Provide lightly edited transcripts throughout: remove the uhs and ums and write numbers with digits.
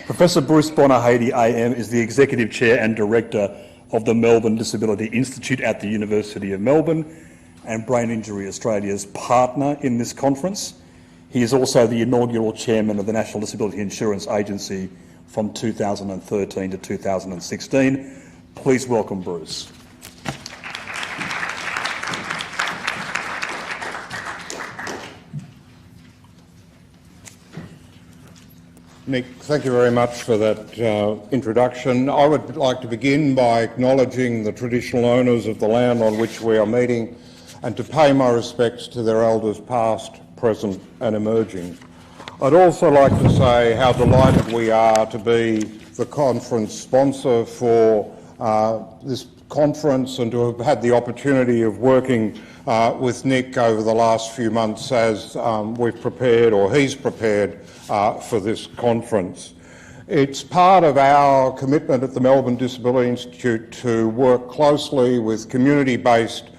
Professor Bruce Bonyhady AM is the Executive Chair and Director of the Melbourne Disability Institute at the University of Melbourne and Brain Injury Australia's partner in this conference. He is also the inaugural Chairman of the National Disability Insurance Agency from 2013 to 2016. Please welcome Bruce. Nick, thank you very much for that introduction. I would like to begin by acknowledging the traditional owners of the land on which we are meeting and to pay my respects to their elders past, present and emerging. I'd also like to say how delighted we are to be the conference sponsor for this conference and to have had the opportunity of working with Nick over the last few months as we've prepared, or he's prepared, for this conference. It's part of our commitment at the Melbourne Disability Institute to work closely with community-based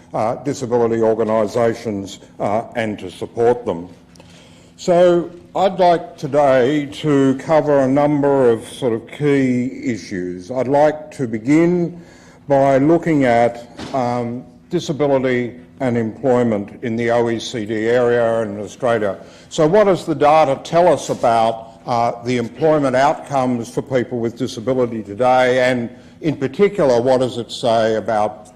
disability organisations and to support them. So I'd like today to cover a number of sort of key issues. I'd like to begin by looking at disability and employment in the OECD area and Australia. So what does the data tell us about the employment outcomes for people with disability today, and in particular what does it say about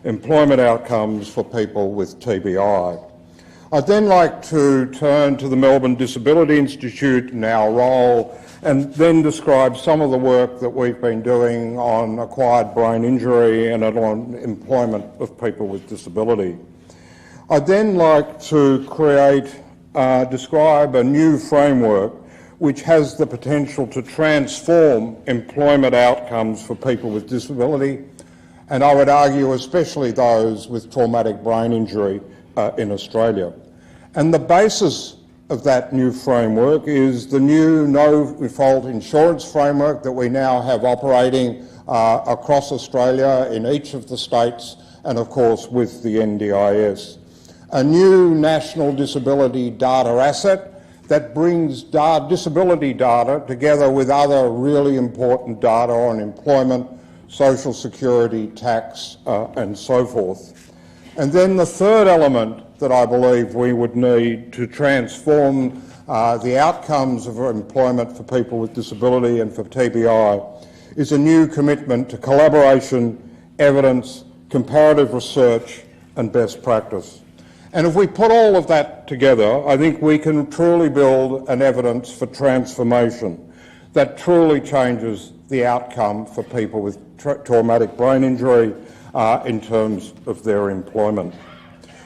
employment outcomes for people with TBI? I'd then like to turn to the Melbourne Disability Institute and our role, and then describe some of the work that we've been doing on acquired brain injury and on employment of people with disability. I'd then like to describe a new framework which has the potential to transform employment outcomes for people with disability, and I would argue especially those with traumatic brain injury in Australia. And the basis of that new framework is the new Nofault insurance framework that we now have operating across Australia in each of the states, and of course with the NDIS. A new national disability data asset that brings disability data together with other really important data on employment, social security, tax and so forth. And then the third element that I believe we would need to transform the outcomes of employment for people with disability and for TBI is a new commitment to collaboration, evidence, comparative research and best practice. And if we put all of that together, I think we can truly build an evidence for transformation that truly changes the outcome for people with traumatic brain injury in terms of their employment.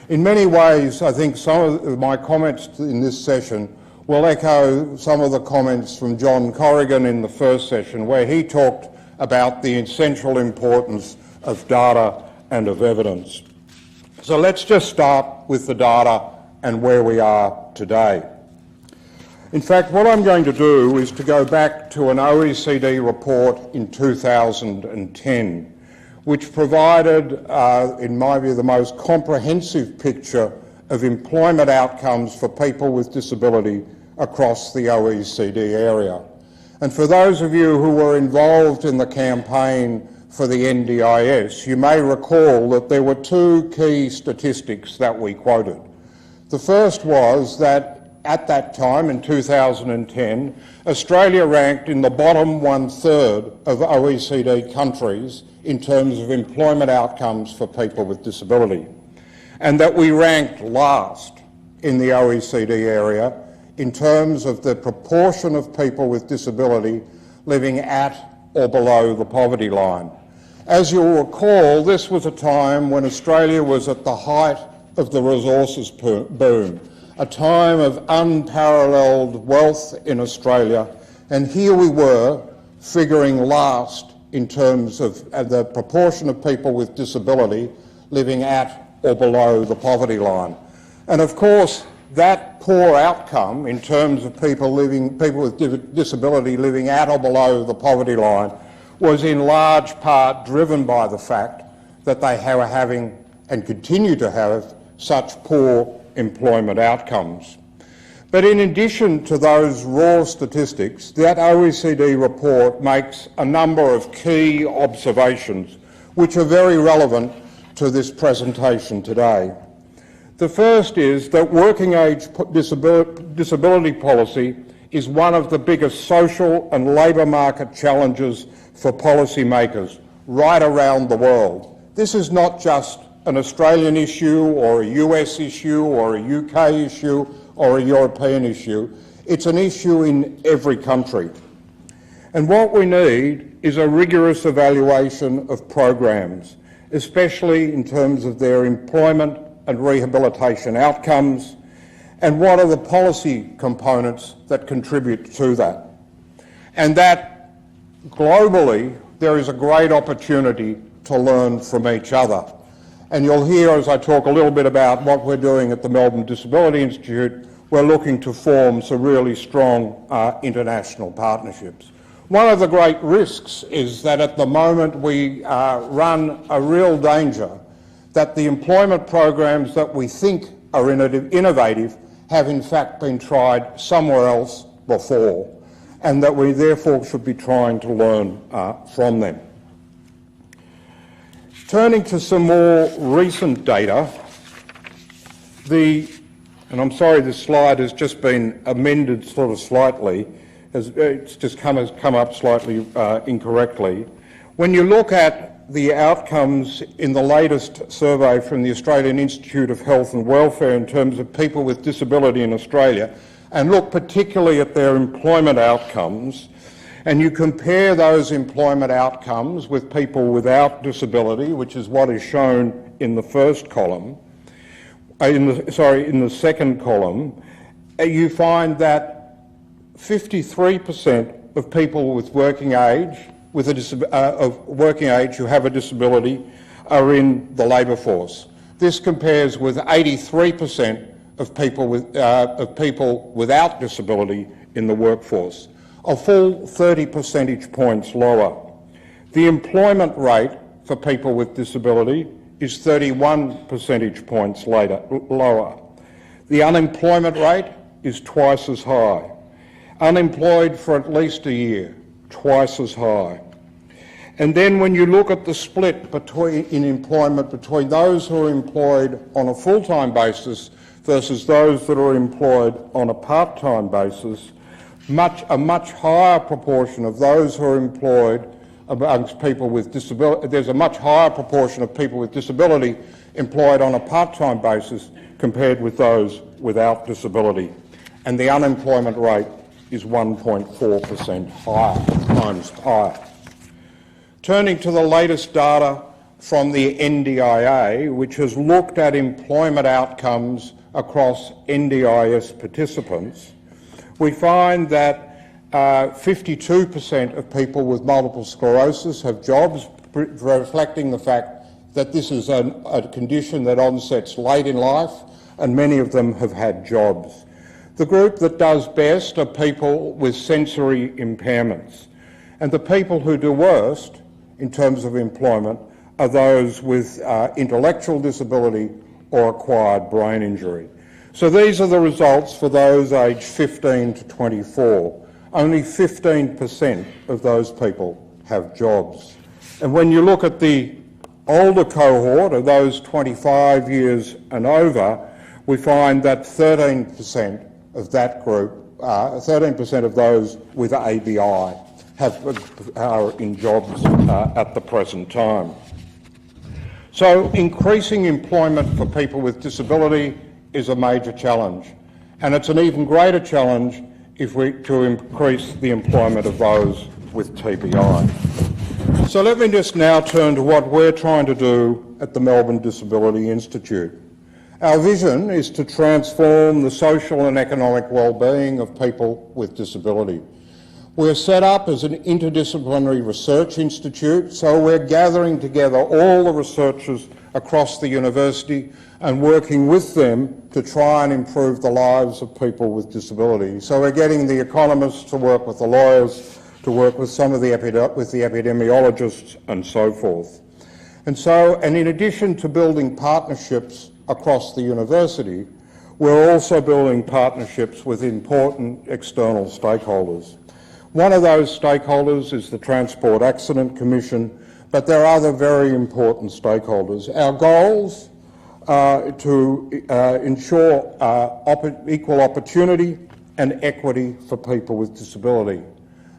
In many ways, I think some of my comments in this session will echo some of the comments from John Corrigan in the first session, where he talked about the essential importance of data and of evidence. So let's just start with the data and where we are today. In fact, what I'm going to do is to go back to an OECD report in 2010, which provided, in my view, the most comprehensive picture of employment outcomes for people with disability across the OECD area. And for those of you who were involved in the campaign for the NDIS, you may recall that there were two key statistics that we quoted. The first was that at that time, in 2010, Australia ranked in the bottom one-third of OECD countries in terms of employment outcomes for people with disability, and that we ranked last in the OECD area in terms of the proportion of people with disability living at or below the poverty line. As you'll recall, this was a time when Australia was at the height of the resources boom, a time of unparalleled wealth in Australia, and here we were figuring last in terms of the proportion of people with disability living at or below the poverty line. And of course, that poor outcome in terms of people with disability living at or below the poverty line was in large part driven by the fact that they were having and continue to have such poor employment outcomes. But in addition to those raw statistics, that OECD report makes a number of key observations which are very relevant to this presentation today. The first is that working age disability policy is one of the biggest social and labour market challenges for policymakers right around the world. This is not just an Australian issue or a US issue or a UK issue or a European issue. It's an issue in every country. And what we need is a rigorous evaluation of programs, especially in terms of their employment and rehabilitation outcomes, and what are the policy components that contribute to that. And that globally, there is a great opportunity to learn from each other. And you'll hear as I talk a little bit about what we're doing at the Melbourne Disability Institute. We're looking to form some really strong international partnerships. One of the great risks is that at the moment we run a real danger that the employment programs that we think are innovative have in fact been tried somewhere else before, and that we therefore should be trying to learn from them. Turning to some more recent data, and I'm sorry this slide has just been amended sort of slightly, it's just come up slightly incorrectly. When you look at the outcomes in the latest survey from the Australian Institute of Health and Welfare in terms of people with disability in Australia, and look particularly at their employment outcomes, and you compare those employment outcomes with people without disability, which is what is shown in the first column, in the second column, you find that 53% of people with working age who have a disability are in the labour force. This compares with 83% of people without disability in the workforce, a full 30 percentage points lower. The employment rate for people with disability is 31 percentage points lower. The unemployment rate is twice as high. Unemployed for at least a year, twice as high. And then when you look at the split in employment between those who are employed on a full-time basis versus those that are employed on a part-time basis, a much higher proportion of those who are employed amongst people with disability, there's a much higher proportion of people with disability employed on a part-time basis compared with those without disability. And the unemployment rate is 1.4% times higher. Turning to the latest data from the NDIA, which has looked at employment outcomes across NDIS participants, we find that 52% of people with multiple sclerosis have jobs, reflecting the fact that this is a condition that onsets late in life, and many of them have had jobs. The group that does best are people with sensory impairments, and the people who do worst in terms of employment are those with intellectual disability or acquired brain injury. So these are the results for those aged 15 to 24. Only 15% of those people have jobs. And when you look at the older cohort of those 25 years and over, we find that 13% of that group, 13% of those with ABI are in jobs at the present time. So increasing employment for people with disability is a major challenge, and it's an even greater challenge to increase the employment of those with TBI. So let me just now turn to what we're trying to do at the Melbourne Disability Institute. Our vision is to transform the social and economic well-being of people with disability. We're set up as an interdisciplinary research institute, so we're gathering together all the researchers across the university and working with them to try and improve the lives of people with disability. So we're getting the economists to work with the lawyers, to work with some of the epidemiologists and so forth. And in addition to building partnerships across the university, we're also building partnerships with important external stakeholders. One of those stakeholders is the Transport Accident Commission, but there are other very important stakeholders. Our goals are to ensure equal opportunity and equity for people with disability.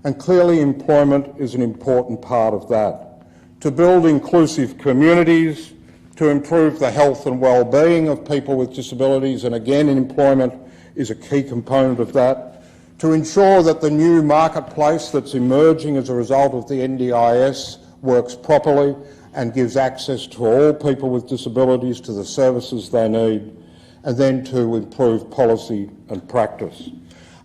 And clearly employment is an important part of that. To build inclusive communities, to improve the health and well-being of people with disabilities, and again employment is a key component of that. To ensure that the new marketplace that's emerging as a result of the NDIS works properly and gives access to all people with disabilities to the services they need, and then to improve policy and practice.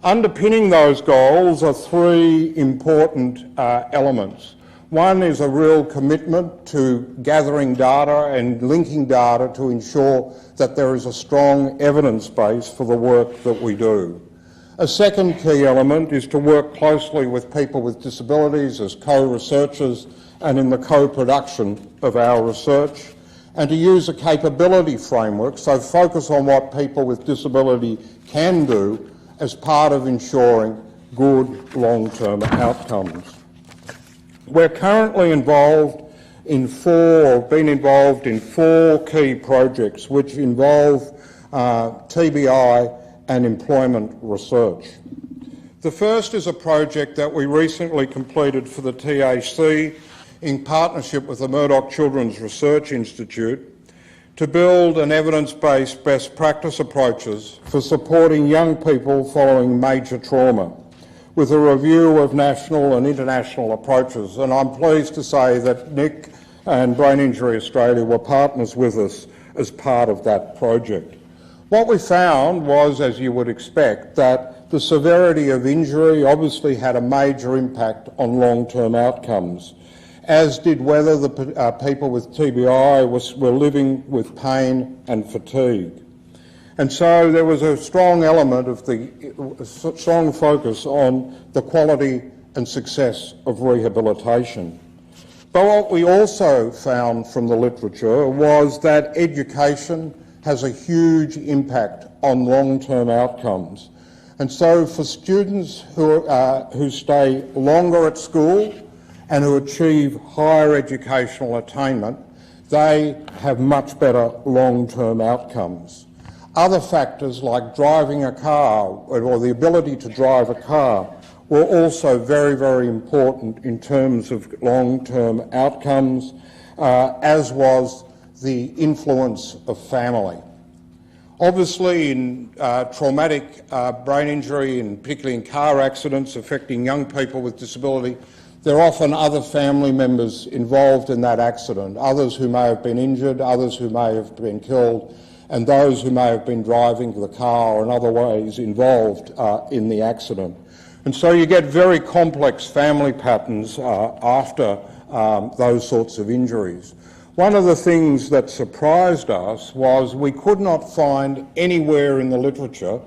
Underpinning those goals are three important elements. One is a real commitment to gathering data and linking data to ensure that there is a strong evidence base for the work that we do. A second key element is to work closely with people with disabilities as co-researchers and in the co-production of our research, and to use a capability framework, so focus on what people with disability can do as part of ensuring good long-term outcomes. We're currently involved in been involved in four key projects which involve TBI and employment research. The first is a project that we recently completed for the TAC in partnership with the Murdoch Children's Research Institute to build an evidence-based best practice approaches for supporting young people following major trauma, with a review of national and international approaches. And I'm pleased to say that Nick and Brain Injury Australia were partners with us as part of that project. What we found was, as you would expect, that the severity of injury obviously had a major impact on long-term outcomes, as did whether the people with TBI were living with pain and fatigue. And so there was a strong element of strong focus on the quality and success of rehabilitation. But what we also found from the literature was that education has a huge impact on long-term outcomes. And so for students who stay longer at school and who achieve higher educational attainment, they have much better long-term outcomes. Other factors like driving a car or the ability to drive a car were also very, very important in terms of long-term outcomes, as was the influence of family. Obviously, in traumatic brain injury, and particularly in car accidents affecting young people with disability, there are often other family members involved in that accident, others who may have been injured, others who may have been killed, and those who may have been driving the car or in other ways involved in the accident. And so you get very complex family patterns after those sorts of injuries. One of the things that surprised us was we could not find anywhere in the literature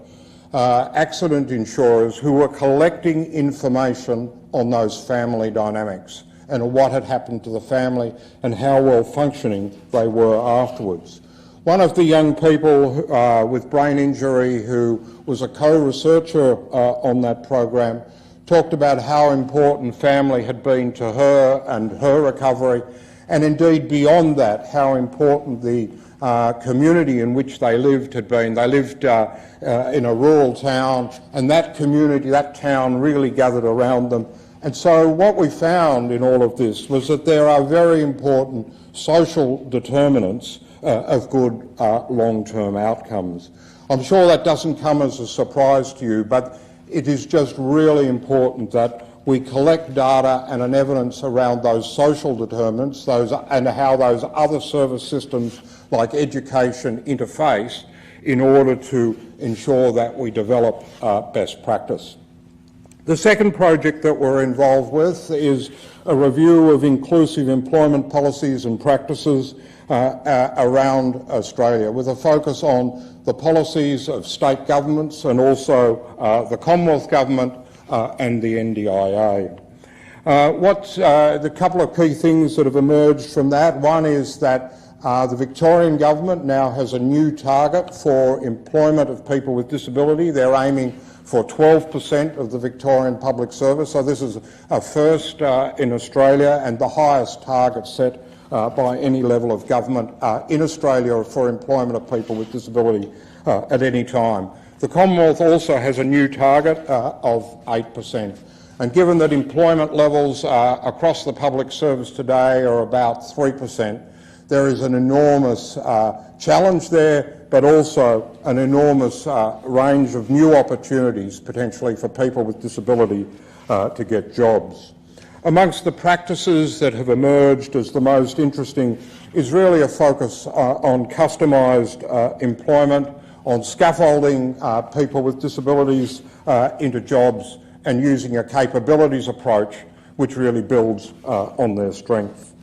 accident insurers who were collecting information on those family dynamics and what had happened to the family and how well functioning they were afterwards. One of the young people with brain injury who was a co-researcher on that program talked about how important family had been to her and her recovery, and indeed beyond that, how important the community in which they lived had been. They lived in a rural town, and that community, that town really gathered around them. And so what we found in all of this was that there are very important social determinants of good long-term outcomes. I'm sure that doesn't come as a surprise to you, but it is just really important that we collect data and an evidence around those social determinants, and how those other service systems like education interface in order to ensure that we develop best practice. The second project that we're involved with is a review of inclusive employment policies and practices around Australia, with a focus on the policies of state governments and also the Commonwealth Government and the NDIA. The couple of key things that have emerged from that, one is that The Victorian government now has a new target for employment of people with disability. They're aiming for 12% of the Victorian public service. So this is a first in Australia and the highest target set by any level of government in Australia for employment of people with disability at any time. The Commonwealth also has a new target of 8%. And given that employment levels across the public service today are about 3%, there is an enormous challenge there, but also an enormous range of new opportunities potentially for people with disability to get jobs. Amongst the practices that have emerged as the most interesting is really a focus on customised employment, on scaffolding people with disabilities into jobs and using a capabilities approach which really builds on their strength.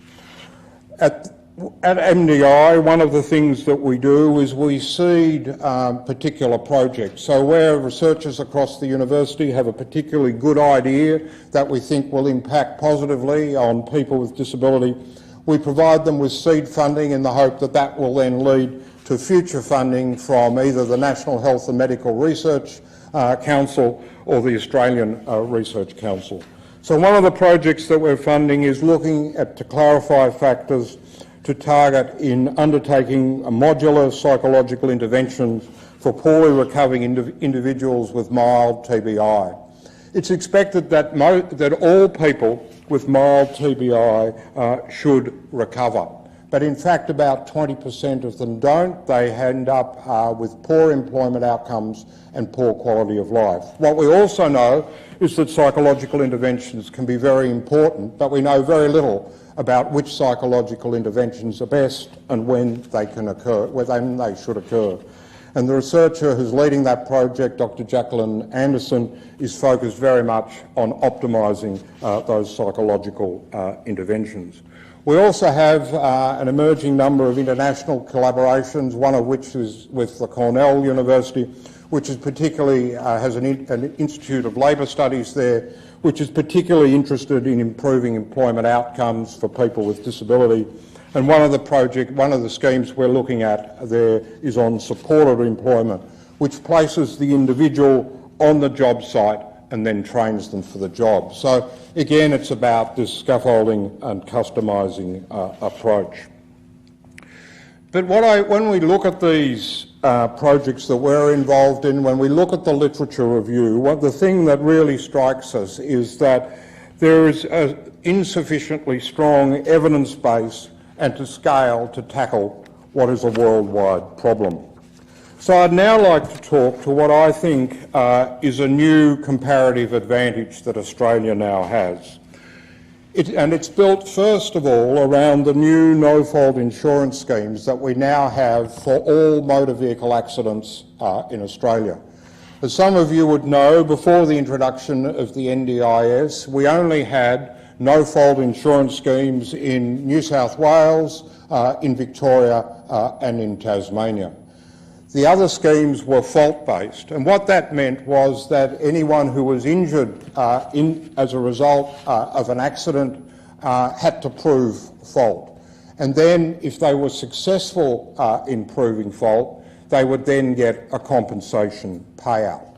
At NDIA, one of the things that we do is we seed particular projects. So where researchers across the university have a particularly good idea that we think will impact positively on people with disability, we provide them with seed funding in the hope that that will then lead to future funding from either the National Health and Medical Research Council or the Australian Research Council. So one of the projects that we're funding is looking at to clarify factors to target in undertaking a modular psychological interventions for poorly recovering individuals with mild TBI. It's expected that, that all people with mild TBI should recover, but in fact about 20% of them don't. They end up with poor employment outcomes and poor quality of life. What we also know is that psychological interventions can be very important, but we know very little about which psychological interventions are best and when they can occur, when they should occur. And the researcher who's leading that project, Dr. Jacqueline Anderson, is focused very much on optimising those psychological interventions. We also have an emerging number of international collaborations, one of which is with the Cornell University, which is particularly has an Institute of Labour Studies there, which is particularly interested in improving employment outcomes for people with disability. And one of the schemes we're looking at there is on supported employment, which places the individual on the job site and then trains them for the job. So again, it's about this scaffolding and customising approach. But when we look at these projects that we're involved in, when we look at the literature review, the thing that really strikes us is that there is an insufficiently strong evidence base and to scale to tackle what is a worldwide problem. So I'd now like to talk to what I think is a new comparative advantage that Australia now has. It's built first of all around the new Nofault insurance schemes that we now have for all motor vehicle accidents in Australia. As some of you would know, before the introduction of the NDIS, we only had Nofault insurance schemes in New South Wales, in Victoria and in Tasmania. The other schemes were fault-based, and what that meant was that anyone who was injured as a result of an accident had to prove fault. And then, if they were successful in proving fault, they would then get a compensation payout.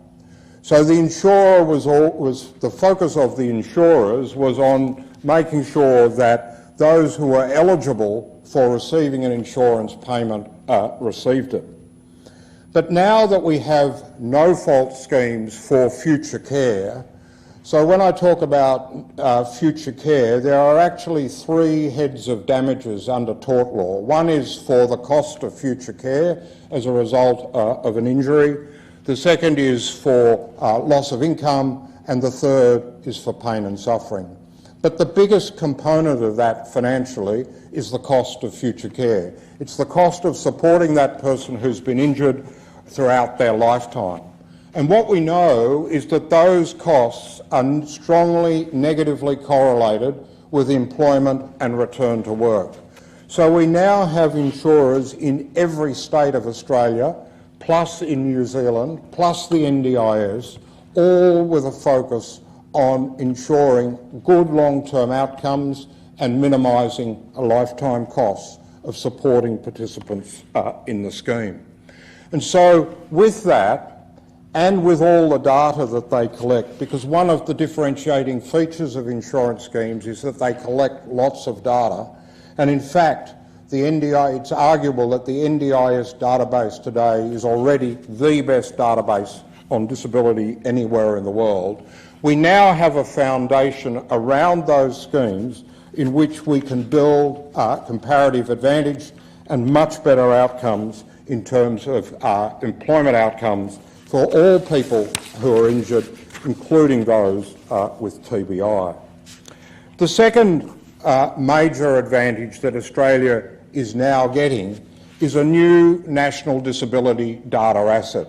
So the insurer the focus of the insurers was on making sure that those who were eligible for receiving an insurance payment received it. But now that we have no-fault schemes for future care, so when I talk about future care, there are actually three heads of damages under tort law. One is for the cost of future care as a result of an injury. The second is for loss of income, and the third is for pain and suffering. But the biggest component of that financially is the cost of future care. It's the cost of supporting that person who's been injured throughout their lifetime. And what we know is that those costs are strongly negatively correlated with employment and return to work. So we now have insurers in every state of Australia, plus in New Zealand, plus the NDIS, all with a focus on ensuring good long-term outcomes and minimising lifetime costs of supporting participants in the scheme. And so with that, and with all the data that they collect, because one of the differentiating features of insurance schemes is that they collect lots of data, and in fact, it's arguable that the NDIS database today is already the best database on disability anywhere in the world. We now have a foundation around those schemes in which we can build comparative advantage and much better outcomes in terms of employment outcomes for all people who are injured, including those with TBI. The second major advantage that Australia is now getting is a new national disability data asset.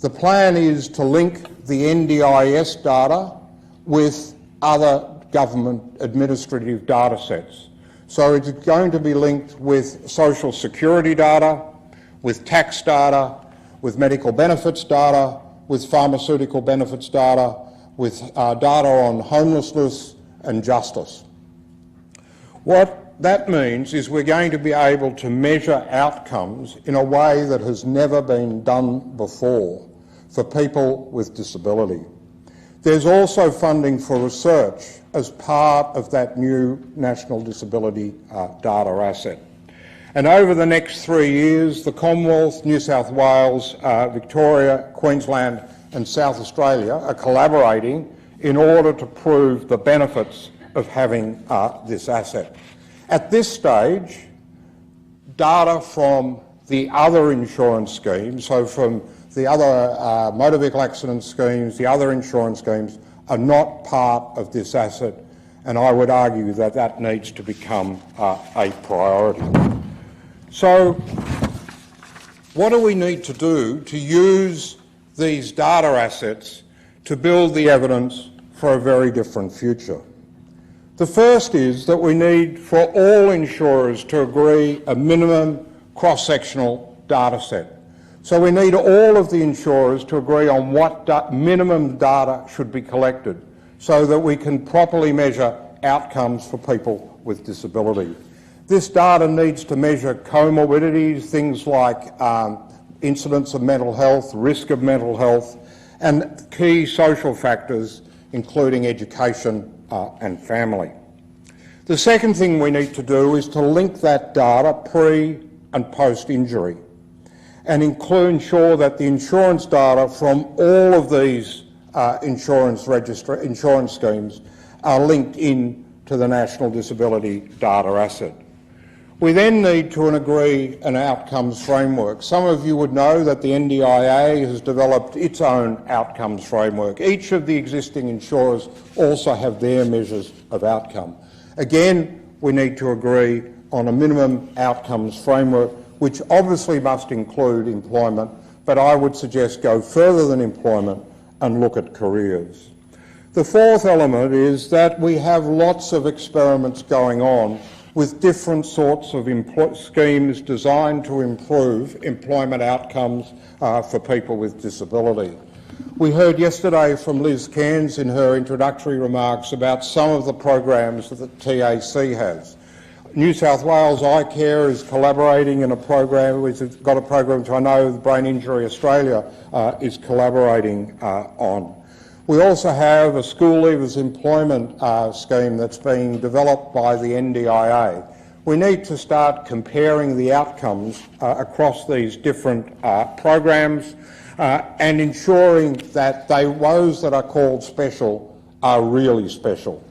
The plan is to link the NDIS data with other government administrative data sets. So it's going to be linked with social security data, with tax data, with medical benefits data, with pharmaceutical benefits data, with data on homelessness and justice. What that means is we're going to be able to measure outcomes in a way that has never been done before for people with disability. There's also funding for research as part of that new National Disability Data Asset. And over the next 3 years, the Commonwealth, New South Wales, Victoria, Queensland and South Australia are collaborating in order to prove the benefits of having this asset. At this stage, data from the other insurance schemes, so from the other motor vehicle accident schemes, the other insurance schemes, are not part of this asset, and I would argue that that needs to become a priority. So what do we need to do to use these data assets to build the evidence for a very different future? The first is that we need for all insurers to agree a minimum cross-sectional data set. So we need all of the insurers to agree on what minimum data should be collected so that we can properly measure outcomes for people with disability. This data needs to measure comorbidities, things like incidence of mental health, risk of mental health, and key social factors, including education and family. The second thing we need to do is to link that data pre- and post-injury and ensure that the insurance data from all of these insurance schemes are linked in to the National Disability Data Asset. We then need to agree an outcomes framework. Some of you would know that the NDIA has developed its own outcomes framework. Each of the existing insurers also have their measures of outcome. Again, we need to agree on a minimum outcomes framework, which obviously must include employment, but I would suggest go further than employment and look at careers. The fourth element is that we have lots of experiments going on with different sorts of schemes designed to improve employment outcomes for people with disability. We heard yesterday from Liz Cairns in her introductory remarks about some of the programs that the TAC has. New South Wales iCare is collaborating in a program, we've got a program which I know Brain Injury Australia is collaborating on. We also have a school leavers employment scheme that's being developed by the NDIA. We need to start comparing the outcomes across these different programs and ensuring that those that are called special are really special.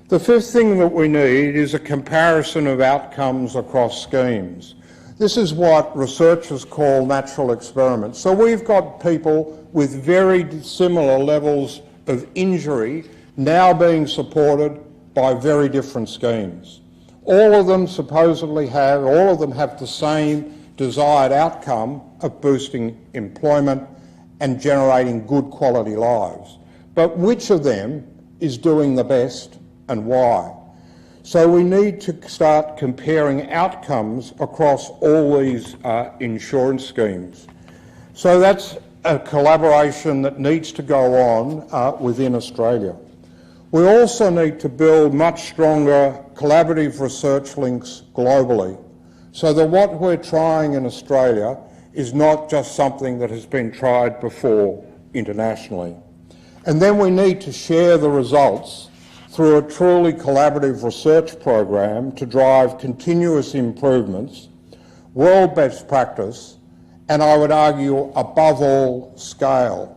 The fifth thing that we need is a comparison of outcomes across schemes. This is what researchers call natural experiments. So we've got people with very similar levels of injury now being supported by very different schemes. All of them have the same desired outcome of boosting employment and generating good quality lives. But which of them is doing the best and why? So we need to start comparing outcomes across all these insurance schemes. So that's a collaboration that needs to go on within Australia. We also need to build much stronger collaborative research links globally, so that what we're trying in Australia is not just something that has been tried before internationally. And then we need to share the results through a truly collaborative research program to drive continuous improvements, world best practice, and I would argue above all, scale.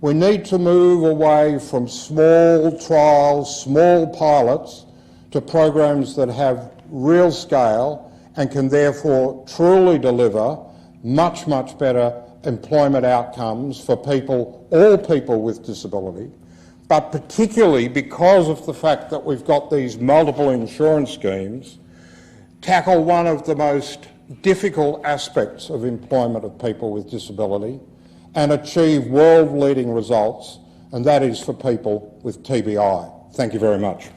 We need to move away from small trials, small pilots, to programs that have real scale and can therefore truly deliver much, much better employment outcomes for people, all people with disability, but particularly because of the fact that we've got these multiple insurance schemes, tackle one of the most difficult aspects of employment of people with disability and achieve world-leading results, and that is for people with TBI. Thank you very much.